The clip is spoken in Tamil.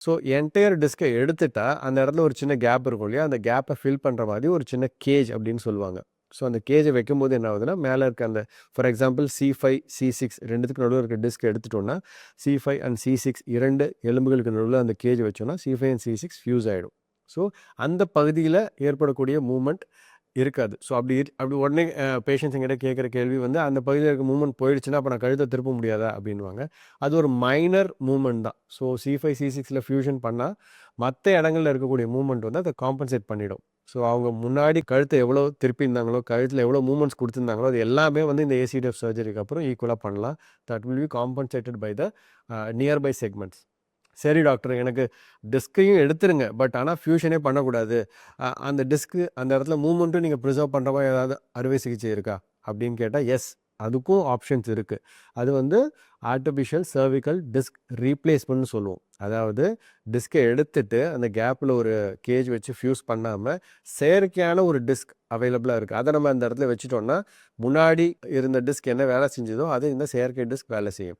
ஸோ என்டையர் டிஸ்கை எடுத்துட்டா அந்த இடத்துல ஒரு சின்ன கேப் இருக்கும் இல்லையா, அந்த கேப்பை ஃபில் பண்ணுற மாதிரி ஒரு சின்ன கேஜ் அப்படின்னு சொல்லுவாங்க. ஸோ அந்த கேஜை வைக்கும்போது என்ன ஆகுதுன்னா, மேலே இருக்க அந்த ஃபார் எக்ஸாம்பிள் C5 C6 ரெண்டுத்துக்கு நடுவில் இருக்க டிஸ்க் எடுத்துட்டோம்னா C5 அண்ட் C6 2 எலும்புகளுக்கு நடுவில் அந்த கேஜ் வச்சோம்னா C5 அண்ட் C6 ஃபியூஸ் ஆகிடும். ஸோ அந்த பகுதியில் ஏற்படக்கூடிய மூமெண்ட் இருக்காது. ஸோ அப்படி உடனே பேஷண்ட்ஸ் எங்கிட்ட கேட்குற கேள்வி வந்து, அந்த பகுதியில் இருக்க மூவ்மெண்ட் போயிடுச்சுன்னா அப்போ நான் கழுத்தை திருப்ப முடியாதா அப்படின்வாங்க. அது ஒரு மைனர் மூவ்மெண்ட் தான். ஸோ C5 C6ல் ஃபியூஷன் பண்ணால் மற்ற இடங்களில் இருக்கக்கூடிய மூவ்மெண்ட் வந்து அதை காம்பன்சேட் பண்ணிடும். ஸோ அவங்க முன்னாடி கழுத்தை எவ்வளோ திருப்பியிருந்தாங்களோ, கழுத்தில் எவ்வளோ மூவ்மெண்ட்ஸ் கொடுத்துருந்தாங்களோ, அது எல்லாமே வந்து இந்த ACDF சர்ஜரிக்கு அப்புறம் ஈக்குவலாக பண்ணலாம். That will be compensated by the nearby segments. சரி டாக்டர், எனக்கு டிஸ்கையும் எடுத்துருங்க, பட் ஆனால் ஃபியூஷனே பண்ணக்கூடாது, அந்த டிஸ்க்கு அந்த இடத்துல மூவ்மெண்ட்டும் நீங்கள் ப்ரிசர்வ் பண்ணுற மாதிரி ஏதாவது அறுவை சிகிச்சை இருக்கா அப்படின்னு கேட்டால், எஸ், அதுக்கும் ஆப்ஷன்ஸ் இருக்குது. அது வந்து ஆர்டிஃபிஷியல் சர்விக்கல் டிஸ்க் ரீப்ளேஸ்மெண்ட்னு சொல்லுவோம். அதாவது டிஸ்கை எடுத்துட்டு அந்த கேப்பில் ஒரு கேஜ் வச்சு ஃபியூஸ் பண்ணாமல் செயற்கையான ஒரு டிஸ்க் அவைலபிளாக இருக்குது. அதை நம்ம அந்த இடத்துல வச்சுட்டோம்னா முன்னாடி இருந்த டிஸ்க் என்ன வேலை செஞ்சதோ அது இந்த செயற்கை டிஸ்க் வேலை செய்யும்.